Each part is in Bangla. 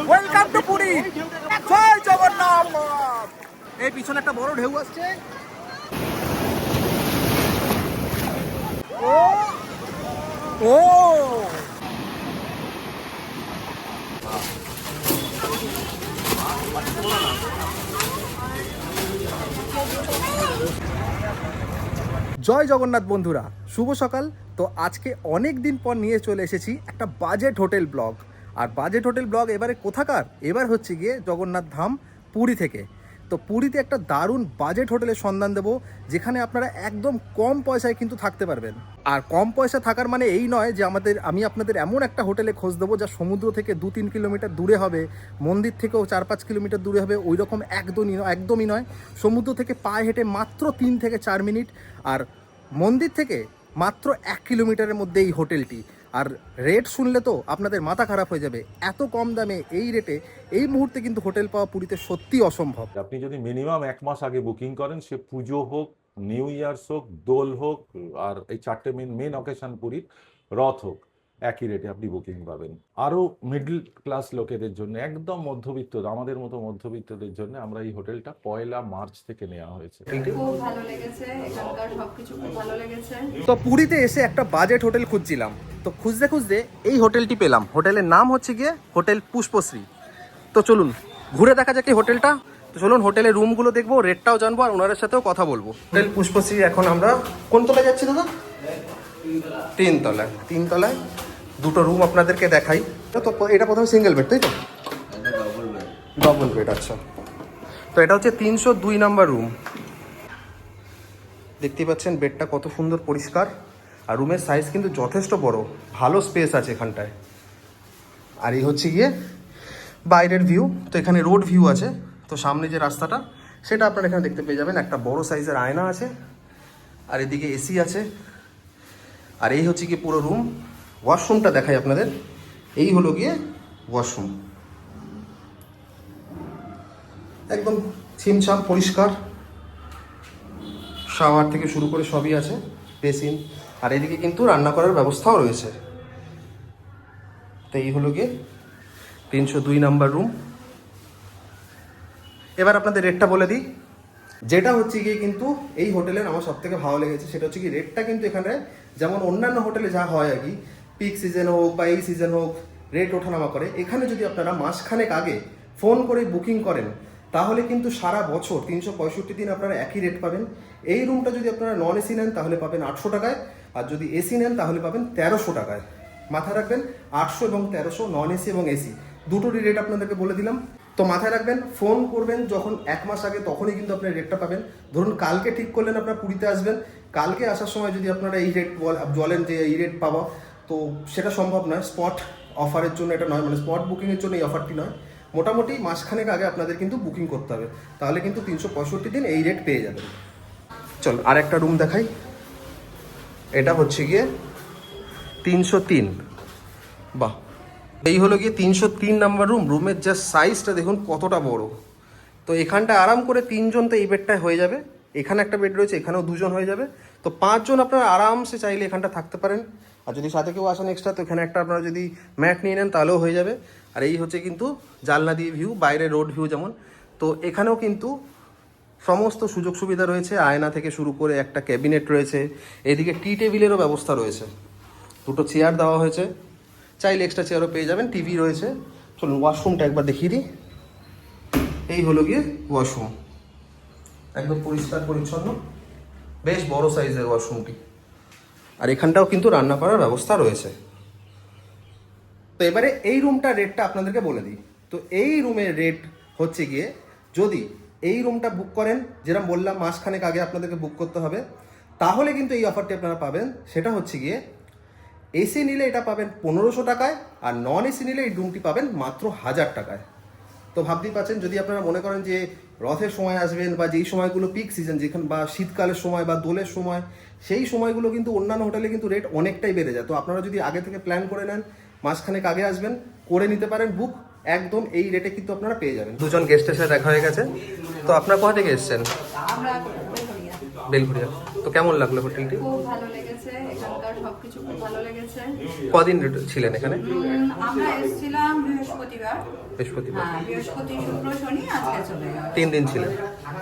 ওয়েলকাম টু পুরী, জয় জগন্নাথ। এই পিছনে একটা বড় ঢেউ আসছে। ও ও জয় জগন্নাথ বন্ধুরা, শুভ সকাল। তো আজকে অনেক দিন পর নিয়ে চলে এসেছি একটা বাজেট হোটেল ব্লগ। আর বাজেট হোটেল ব্লগ এবারে কোথাকার? এবার হচ্ছে গিয়ে জগন্নাথ ধাম পুরী থেকে। তো পুরীতে একটা দারুণ বাজেট হোটেলের সন্ধান দেবো, যেখানে আপনারা একদম কম পয়সায় কিন্তু থাকতে পারবেন। আর কম পয়সা থাকার মানে এই নয় যে আমি আপনাদের এমন একটা হোটেলে খোঁজ দেবো যা সমুদ্র থেকে 2-3 কিলোমিটার দূরে হবে, মন্দির থেকেও 4-5 কিলোমিটার দূরে হবে, ওই রকম একদমই নয়। সমুদ্র থেকে পায়ে হেঁটে মাত্র 3 থেকে 4 মিনিট, আর মন্দির থেকে মাত্র 1 কিলোমিটারের মধ্যে এই হোটেলটি। আর রেট শুনলে তো আপনাদের মাথা খারাপ হয়ে যাবে। এত কম দামে এই রেটে এই মুহূর্তে কিন্তু হোটেল পাওয়া পুরীতে সত্যি অসম্ভব। আপনি যদি মিনিমাম 1 মাস আগে বুকিং করেন, সে পুজো হোক, নিউ ইয়ার্স হোক, দোল হোক, আর এই 4টে মেন অকেশন পুরীর, রথ হোক, একই রেটে আপনি বুকিং পাবেন। আরও মিডল ক্লাস লোকেদের জন্য, একদম মধ্যবিত্ত, আমাদের মতো মধ্যবিত্তদের জন্য আমরা এই হোটেলটা 1 মার্চ থেকে নেওয়া হয়েছে। খুব ভালো লেগেছে, এখানকার সবকিছু খুব ভালো লেগেছে। তো পুরীতে এসে একটা বাজেট হোটেল খুঁজছিলাম, তো খুঁজতে খুঁজতে এই হোটেলটি পেলাম। হোটেলের নাম হচ্ছে গিয়ে হোটেল পুষ্পশ্রী। তো চলুন ঘুরে দেখা যাক এই হোটেলটা। তো চলুন হোটেলের রুমগুলো দেখবো, রেটটাও জানবো, আর ওনাদের সাথেও কথা বলবো। হোটেল পুষ্পশ্রী, এখন আমরা কোন তলায় যাচ্ছি দাদা? 3 তলায়। 3 তলায় দুটো রুম আপনাদেরকে দেখাই। তো এটা প্রথমে সিঙ্গেল বেড, তাই তো? ডবল বেড, আচ্ছা। তো এটা হচ্ছে 302 নাম্বার রুম। দেখতেই পাচ্ছেন বেডটা কত সুন্দর পরিষ্কার, আর রুমের সাইজ কিন্তু যথেষ্ট বড়, ভালো স্পেস আছে এখানটায়। আর এই হচ্ছে গিয়ে বাইরের ভিউ। তো এখানে রোড ভিউ আছে, তো সামনে যে রাস্তাটা সেটা আপনারা এখানে দেখতে পেয়ে যাবেন। একটা বড় সাইজের আয়না আছে, আর এদিকে এসি আছে। আর এই হচ্ছে গিয়ে পুরো রুম। ওয়াশরুমটা দেখাই আপনাদের। এই হলো গিয়ে ওয়াশরুম, একদম ছিমছাম পরিষ্কার, শাওয়ার থেকে শুরু করে সবই আছে, বেসিন। আর এদিকে কিন্তু রান্না করার ব্যবস্থাও রয়েছে। তো এই হলো গিয়ে 302 নাম্বার রুম। এবার আপনাদের রেটটা বলে দিই। যেটা হচ্ছে গিয়ে কিন্তু এই হোটেলের আমার সব থেকে ভালো লেগেছে সেটা হচ্ছে কি, রেটটা কিন্তু এখানে যেমন অন্যান্য হোটেলে যা হয় আর কি, পিক সিজন হোক বা এই সিজন হোক রেট ওঠানামা করে, এখানে যদি আপনারা মাসখানেক আগে ফোন করে বুকিং করেন তাহলে কিন্তু সারা বছর 365 দিন আপনারা একই রেট পাবেন। এই রুমটা যদি আপনারা নন এসি নেন তাহলে পাবেন 800 টাকায়, আর যদি এসি নেন তাহলে পাবেন 1300 টাকায়। মাথায় রাখবেন 800 এবং 1300, নন এসি এবং এসি দুটোরই রেট আপনাদেরকে বলে দিলাম। তো মাথায় রাখবেন, ফোন করবেন যখন 1 মাস আগে, তখনই কিন্তু আপনার রেটটা পাবেন। ধরুন কালকে ঠিক করলেন আপনারা পুরীতে আসবেন, কালকে আসার সময় যদি আপনারা এই রেট বলেন যে এই রেট পাবো, তো সেটা সম্ভব নয়। স্পট অফারের জন্য এটা নয়, মানে স্পট বুকিংয়ের জন্য এই অফারটি নয়। মোটামুটি মাসখানেক আগে আপনাদের কিন্তু বুকিং করতে হবে, তাহলে কিন্তু 365 দিন এই রেট পেয়ে যাবেন। চল আর একটা রুম দেখাই। এটা হচ্ছে গিয়ে 303। বাহ, এই হলো গিয়ে 303 নাম্বার রুম। রুমের জাস্ট সাইজটা দেখুন কতটা বড়। তো এখানটা আরাম করে 3 জন তো এই বেডটায় হয়ে যাবে। এখানে একটা বেড রয়েছে, এখানেও 2 জন হয়ে যাবে। তো 5 জন আপনারা আরামসে চাইলে এখানটা থাকতে পারেন। আর যদি সাথে কেউ আসেন এক্সট্রা, তো এখানে একটা আপনারা যদি ম্যাট নিয়ে নেন তাহলেও হয়ে যাবে। আর এই হচ্ছে কিন্তু জানলা দিয়ে ভিউ, বাইরে রোড ভিউ যেমন। তো এখানেও কিন্তু সমস্ত সুযোগ সুবিধা রয়েছে, আয়না থেকে শুরু করে একটা ক্যাবিনেট রয়েছে, এদিকে টি টেবিলেরও ব্যবস্থা রয়েছে, 2টো চেয়ার দেওয়া হয়েছে, চাইলে এক্সট্রা চেয়ারও পেয়ে যাবেন, টিভি রয়েছে। চলুন ওয়াশরুমটা একবার দেখিয়ে দিই। এই হলো গিয়ে ওয়াশরুম, একদম পরিষ্কার পরিচ্ছন্ন, বেশ বড় সাইজের ওয়াশরুমটি। আর এখানটাও কিন্তু রান্না করার ব্যবস্থা রয়েছে। তো এবারে এই রুমটার রেটটা আপনাদেরকে বলে দিই। তো এই রুমের রেট হচ্ছে গিয়ে, যদি এই রুমটা বুক করেন, যেরকম বললাম মাসখানেক আগে আপনাদেরকে বুক করতে হবে, তাহলে কিন্তু এই অফারটি আপনারা পাবেন। সেটা হচ্ছে গিয়ে এসি নিলে এটা পাবেন 1500 টাকায়, আর নন এসি নিলে এই রুমটি পাবেন মাত্র 1000 টাকায়। তো ভাবতেই পাচ্ছেন, যদি আপনারা মনে করেন যে রথের সময় আসবেন, বা যেই সময়গুলো পিক সিজন, যেখানে বা শীতকালের সময় বা দোলের সময়, সেই সময়গুলো কিন্তু অন্যান্য হোটেলে কিন্তু রেট অনেকটাই বেড়ে যায়। তো আপনারা যদি আগে থেকে প্ল্যান করে নেন, মাসখানেক আগে আসবেন, করে নিতে পারেন বুক, একদম এই রেটে কিন্তু আপনারা পেয়ে যাবেন। 2 জন গেস্টের সাথে দেখা হয়ে গেছে। তো আপনারা কোথা থেকে এসেছেন? আমরা বেলঘরিয়া। তো কেমন লাগলো হোটেলটি? খুব ভালো লেগেছে, এখানকার সবকিছু খুব ভালো লেগেছে। কদিন ছিলেন এখানে? আমরা এসেছিলাম বৃহস্পতিবার। বৃহস্পতিবার। বৃহস্পতিবার হ্যাঁ, বৃহস্পতি শুক্র শনি আজকে চলে যাবে। 3 দিন ছিলেন,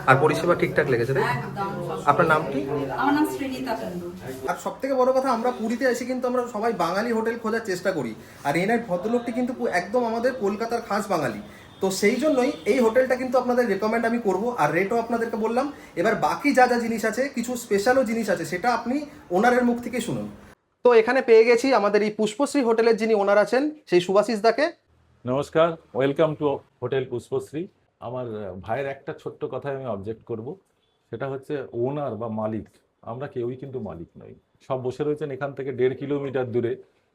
আর পরিষেবা ঠিকঠাক লেগেছে তাই? একদম সব। আপনার নামটি? আমার নাম শ্রীনিতা কুন্ডু। আর সব থেকে বড় কথা, আমরা পুরীতে এসে কিন্তু আমরা সবাই বাঙালি হোটেল খোঁজার চেষ্টা করি, আর এই ভদ্রলোকটি কিন্তু একদম আমাদের কলকাতার খাস বাঙালি। তো সেই জন্যই এই হোটেলটা কিন্তু আপনাদের রেকমেন্ড আমি করব, আর রেটও আপনাদেরকে বললাম। এবার বাকি যা যা জিনিস আছে, কিছু স্পেশালও জিনিস আছে, সেটা আপনি ওনারের মুখ থেকে শুনুন। তো এখানে পেয়ে গেছি আমাদের এই পুষ্পশ্রী হোটেলের যিনি ওনার আছেন, সেই সুভাষিস দাকে। নমস্কার, ওয়েলকাম টু হোটেল পুষ্পশ্রী। আমার ভাইয়ের একটা ছোট্ট কথায় আমি অবজেক্ট করব, সেটা হচ্ছে ওনার বা মালিক আমরা কেউই কিন্তু মালিক নই। সব বসে রয়েছেন এখান থেকে 1.5 কিলোমিটার দূরে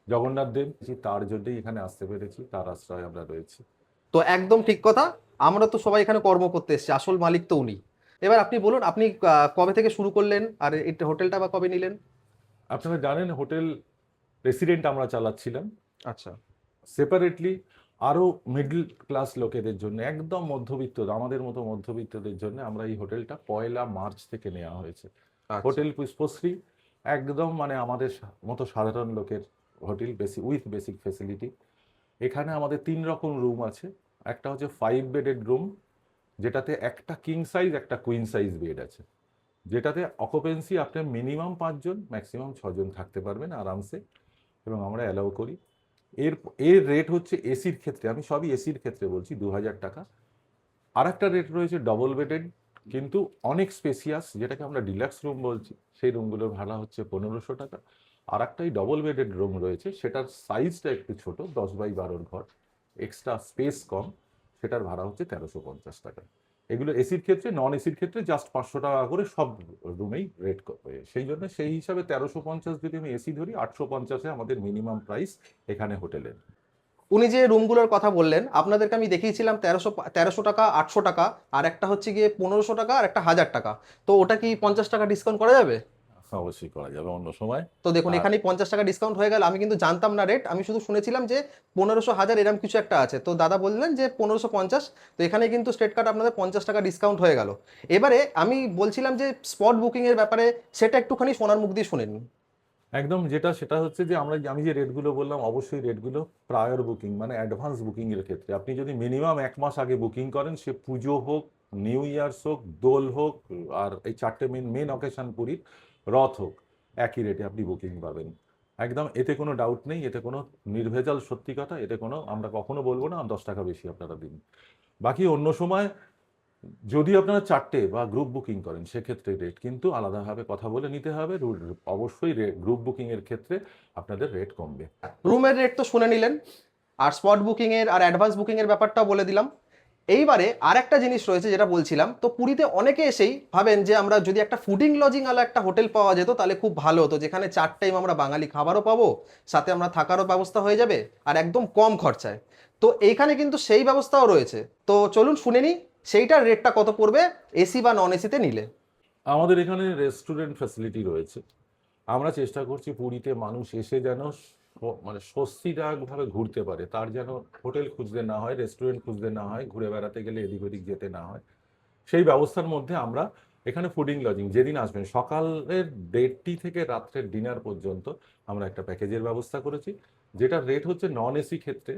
জগন্নাথ দেব, তার জন্যই এখানে আসতে পেরেছি, তার আশ্রয় আমরা রয়েছি। তো একদম ঠিক কথা, আমরা তো সবাই এখানে কর্ম করতে এসেছি, আসল মালিক তো উনি। এবার আপনি বলুন, আপনি কবে থেকে শুরু করলেন, আর এই হোটেলটা বা কবে নিলেন? আপনারা জানেন হোটেল রেসিডেন্ট আমরা চালাচ্ছিলাম আচ্ছা। সেপারেটলি, আরও মিডল ক্লাস লোকেদের জন্য, একদম মধ্যবিত্ত আমাদের মতো মধ্যবিত্তদের জন্য আমরা এই হোটেলটা 1 মার্চ থেকে নেওয়া হয়েছে। হোটেল পুষ্পশ্রী একদম মানে আমাদের মতো সাধারণ লোকের হোটেল, উইথ বেসিক ফেসিলিটি। এখানে আমাদের 3 রকম রুম আছে। একটা হচ্ছে 5 বেডেড রুম, যেটাতে একটা কিং সাইজ একটা কুইন সাইজ বেড আছে, যেটাতে অকুপেন্সি আপনি মিনিমাম 5 জন ম্যাক্সিমাম 6 জন থাকতে পারবেন আরামসে, এবং আমরা অ্যালাউ করি। এর এর রেট হচ্ছে এসির ক্ষেত্রে, আমি সবই এসির ক্ষেত্রে বলছি, 2000 টাকা। আর একটা রেট রয়েছে ডবল বেডেড, কিন্তু অনেক স্পেসিয়াস, যেটাকে আমরা ডিলাক্স রুম বলছি, সেই রুমগুলোর ভাড়া হচ্ছে 1500 টাকা। আর একটাই ডবল বেডেড রুম রয়েছে, সেটার সাইজটা একটু ছোট, 10x12 ঘর, এক্সট্রা স্পেস কম, সেটার ভাড়া হচ্ছে 1350 টাকা। এগুলো এসির ক্ষেত্রে। নন এসির ক্ষেত্রে জাস্ট 500 টাকা করে সব রুমেই রেট করবে। সেই জন্য সেই হিসাবে 1350 যদি আমি এসি ধরি, 850-এ আমাদের মিনিমাম প্রাইস এখানে হোটেলের। উনি যে রুমগুলোর কথা বললেন, আপনাদেরকে আমি দেখিয়েছিলাম 1300 টাকা, 800 টাকা, আর একটা হচ্ছে গিয়ে 1500 টাকা, আর একটা 1000 টাকা। তো ওটা কি 50 টাকা ডিসকাউন্ট করা যাবে? অবশ্যই করা যাবে অন্য সময়। তো দেখুন, এখানেই 50 টাকা ডিসকাউন্ট হয়ে গেল। আমি কিন্তু জানতাম না রেট, আমি শুধু শুনেছিলাম যে 1500, 1000 এরকম কিছু একটা আছে। তো দাদা বললেন যে 1550। তো এখানে কিন্তু স্ট্রেট কাট আপনাদের 50 টাকা ডিসকাউন্ট হয়ে গেল। এবারে আমি বলছিলাম যে স্পট বুকিং এর ব্যাপারে, সেটা একটুখানি সোনার মুখ দিয়ে শুনে নিন। একদম, সেটা হচ্ছে যে আমি যে রেটগুলো বললাম, অবশ্যই রেটগুলো প্রায়র বুকিং মানে অ্যাডভান্স বুকিং এর ক্ষেত্রে। আপনি যদি মিনিমাম 1 মাস আগে বুকিং করেন, সে পুজো হোক, নিউ ইয়ার্স হোক, দোল হোক, আর এই 4টে মেন অকেশন পুরীর রথ হোক, একই রেটে আপনি বুকিং পাবেন। একদম, এতে কোনো ডাউট নেই, এতে কোনো নির্ভেজাল সত্যি কথা, এতে কোনো আমরা কখনো বলবো না 10 টাকা বেশি আপনারা দিন। বাকি অন্য সময় যদি আপনারা 4টে বা গ্রুপ বুকিং করেন, সেক্ষেত্রে রেট কিন্তু আলাদাভাবে কথা বলে নিতে হবে। অবশ্যই গ্রুপ বুকিং এর ক্ষেত্রে আপনাদের রেট কমবে। রুমের রেট তো শুনে নিলেন, আর স্পট বুকিং এর আর অ্যাডভান্স বুকিং এর ব্যাপারটাও বলে দিলাম। এইবারে আর একটা জিনিস রয়েছে যেটা বলছিলাম। তো পুরীতে অনেকে এসেই ভাবেন যে আমরা যদি একটা ফুডিং লজিং আলা একটা হোটেল পাওয়া যেত তাহলে খুব ভালো হতো, যেখানে 4 টাইম আমরা বাঙালি খাবারও পাবো, সাথে আমরা থাকারও ব্যবস্থা হয়ে যাবে, আর একদম কম খরচায়। তো এইখানে কিন্তু সেই ব্যবস্থাও রয়েছে। তো চলুন শুনে নিই সেইটার রেটটা কত পড়বে এসি বা নন এসিতে নিলে। আমাদের এখানে রেস্টুরেন্ট ফ্যাসিলিটি রয়েছে। আমরা চেষ্টা করছি পুরীতে মানুষ এসে যেন মানে স্বস্তিদায়কভাবে ঘুরতে পারে, তার যেন হোটেল খুঁজতে না হয়, রেস্টুরেন্ট খুঁজতে না হয়, ঘুরে বেড়াতে গেলে এদিক ওদিক যেতে না হয়। সেই ব্যবস্থার মধ্যে আমরা এখানে ফুডিং লজিং, যেদিন আসবেন সকালের 1:30 থেকে রাত্রের ডিনার পর্যন্ত আমরা একটা প্যাকেজের ব্যবস্থা করেছি, যেটার রেট হচ্ছে নন এসি ক্ষেত্রে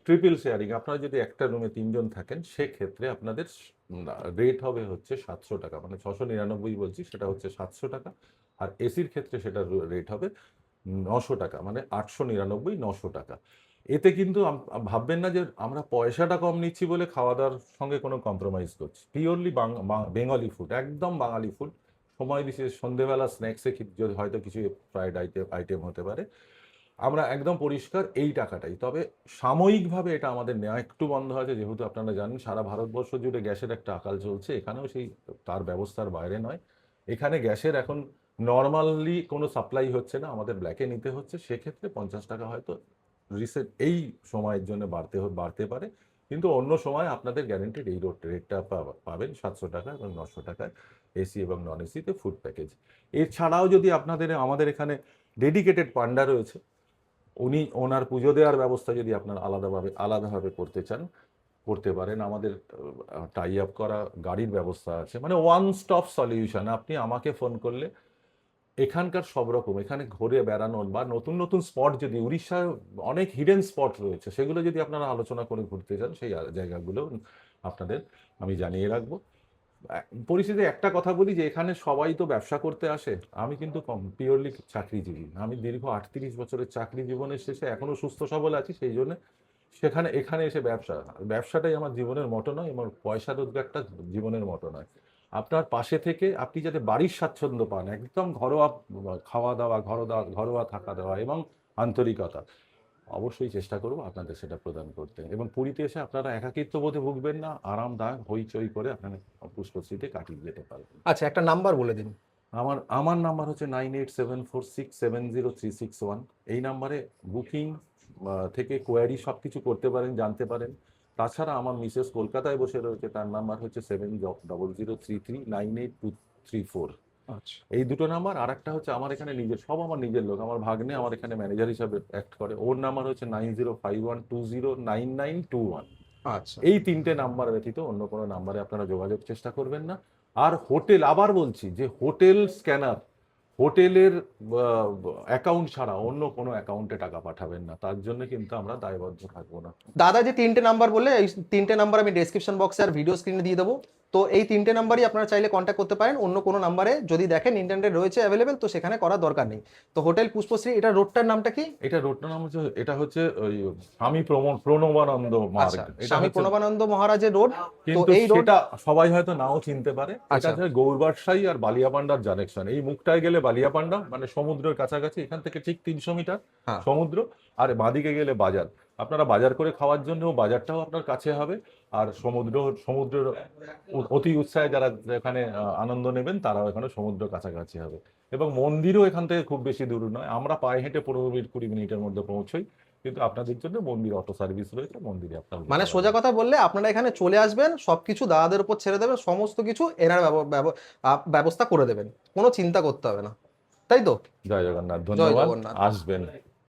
ট্রিপল শেয়ারিং। আপনারা যদি একটা রুমে 3 জন থাকেন, সেক্ষেত্রে আপনাদের রেট হবে হচ্ছে 700 টাকা, মানে 699 বলছি, সেটা হচ্ছে 700 টাকা। আর এসির ক্ষেত্রে সেটার রেট হবে 900 টাকা, মানে 899, 900 টাকা। এতে কিন্তু ভাববেন না যে আমরা পয়সাটা কম নিচ্ছি বলে খাওয়া দাওয়ার সঙ্গে কোনো কম্প্রোমাইজ করছি। পিওরলি বেঙ্গলি ফুড, একদম বাঙালি ফুড। সময় বিশেষ সন্ধেবেলা স্ন্যাক্সে যদি হয়তো কিছু ফ্রাইড আইটেম হতে পারে, আমরা একদম পরিষ্কার এই টাকাটাই। তবে সাময়িকভাবে এটা আমাদের নেওয়া একটু বন্ধ আছে, যেহেতু আপনারা জানেন সারা ভারতবর্ষ জুড়ে গ্যাসের একটা আকাল চলছে, এখানেও সেই তার ব্যবস্থার বাইরে নয়। এখানে গ্যাসের এখন নর্মালি কোনো সাপ্লাই হচ্ছে না, আমাদের ব্ল্যাকে নিতে হচ্ছে। সেক্ষেত্রে 50 টাকা হয়তো এই সময়ের জন্য বাড়তে পারে, কিন্তু অন্য সময় আপনাদের গ্যারেন্টিড এই রেটটা পাবেন 700 টাকা এবং 900 টাকায় এসি এবং নন এসিতে ফুড প্যাকেজ। এছাড়াও যদি আমাদের এখানে ডেডিকেটেড পান্ডা রয়েছে, ওনার পুজো দেওয়ার ব্যবস্থা যদি আপনার আলাদাভাবে করতে চান, করতে পারেন। আমাদের টাই আপ করা গাড়ির ব্যবস্থা আছে, মানে ওয়ান স্টপ সলিউশন। আপনি আমাকে ফোন করলে এখানকার সব রকম, এখানে ঘুরে বেড়ানোর বা নতুন নতুন স্পট, যদি উড়িষ্যার অনেক হিডেন স্পট রয়েছে সেগুলো যদি আপনারা আলোচনা করে ঘুরতে চান, সেই জায়গাগুলো আপনাদের আমি জানিয়ে রাখবো। পরিস্থিতি একটা কথা বলি যে এখানে সবাই তো ব্যবসা করতে আসে, আমি কিন্তু পিওরলি চাকরিজীবী। আমি দীর্ঘ 38 বছরের চাকরি জীবনের শেষে এখনো সুস্থ সবল আছি, সেই জন্য এখানে এসে ব্যবসাটাই আমার জীবনের মতো নয়, আমার পয়সা রোজগারটা জীবনের মতো নয়। আপনার পাশে থেকে আপনি যাতে বাড়ির স্বাচ্ছন্দ্য পান, একদম ঘরোয়া খাওয়া দাওয়া, ঘরোয়া থাকা দেওয়া এবং আন্তরিকতা, অবশ্যই চেষ্টা করবো আপনাদের সেটা প্রদান করতে। এবং পুরীতে এসে আপনারা একাকিত্ব বোধে ভুগবেন না, আরামদায়ক হইচই করে আপনারা পুষ্পশ্রীতে কাটিয়ে যেতে পারবেন। আচ্ছা, একটা নাম্বার বলে দিন। আমার নাম্বার হচ্ছে 9874670361। এই নাম্বারে বুকিং থেকে কোয়ারি সব কিছু করতে পারেন, জানতে পারেন। তাছাড়া আমার মিসেস কলকাতায় বসে রয়েছে, তার নাম্বার হচ্ছে 7033982234। আচ্ছা, এই দুটো নাম্বার। আর একটা হচ্ছে আমার এখানে আমার নিজের লোক, আমার ভাগ্নে আমার এখানে ম্যানেজার হিসাবে অ্যাক্ট করে, ওর নাম্বার হচ্ছে 9051209921। আচ্ছা, এই 3টে নাম্বার ব্যতীত অন্য কোনো নাম্বারে আপনারা যোগাযোগ চেষ্টা করবেন না। আর হোটেল, আবার বলছি যে হোটেল স্ক্যানার, হোটেলের অ্যাকাউন্ট ছাড়া অন্য কোনো অ্যাকাউন্টে টাকা পাঠাবেন না, তার জন্য কিন্তু আমরা দায়বদ্ধ থাকবো না। দাদা যে 3টে নাম্বার বললে, এই 3টে নাম্বার আমি ডেসক্রিপশন বক্সে আর ভিডিও স্ক্রিনে দিয়ে দেবো। তো এই 3টে নাম্বারই আপনারা চাইলে কন্ট্যাক্ট করতে পারেন। অন্য কোনো নাম্বারে যদি দেখেন ইন্টারনেট রয়েছে অ্যাভেলেবেল, তো সেখানে করার দরকার নেই। তো হোটেল পুষ্পশ্রী, এটা রোডটার নামটা কি? এটা রোডটার নাম হচ্ছে, এটা হচ্ছে ওই স্বামী প্রণবানন্দ মার্গ। আচ্ছা, এটা স্বামী হচ্ছে, প্রণবানন্দ মহারাজের রোড। তো কিন্তু এই রোড, সেটা সবাই হয়তো নাও চিনতে পারে। এটা আচ্ছা। হচ্ছে গৌরবাটশাহী আর বালিয়াপান্ডার জানেকশন। এই মুখটায় গেলে বালিয়াপান্ডা, মানে সমুদ্রের কাছাকাছি, এখান থেকে ঠিক 300 মিটার হ্যাঁ। সমুদ্র। আর বাদিকে গেলে বাজার, আপনারা বাজার করে খাওয়ার জন্য বাজারটাও আপনার কাছে হবে। আর সমুদ্রের অতি উৎসাহে যারা এখানে আনন্দ নেবেন, তারাও এখানে সমুদ্র কাছাকাছি হবে। এবং মন্দিরও এখান থেকে খুব বেশি দূর নয়, আমরা পায়ে হেঁটে 15-20 মিনিটের মধ্যে পৌঁছই। কিন্তু আপনাদের জন্য মন্দির অটো সার্ভিস রয়েছে, মন্দিরে আপনারা মানে সোজা কথা বললে আপনারা এখানে চলে আসবেন, সবকিছু দাদাদের উপর ছেড়ে দেবেন, সমস্ত কিছু এনার ব্যবস্থা করে দেবেন, কোনো চিন্তা করতে হবে না, তাই তো? জয় জগন্নাথ, জয় ধন্যবাদ, জগন্নাথ। আসবেন।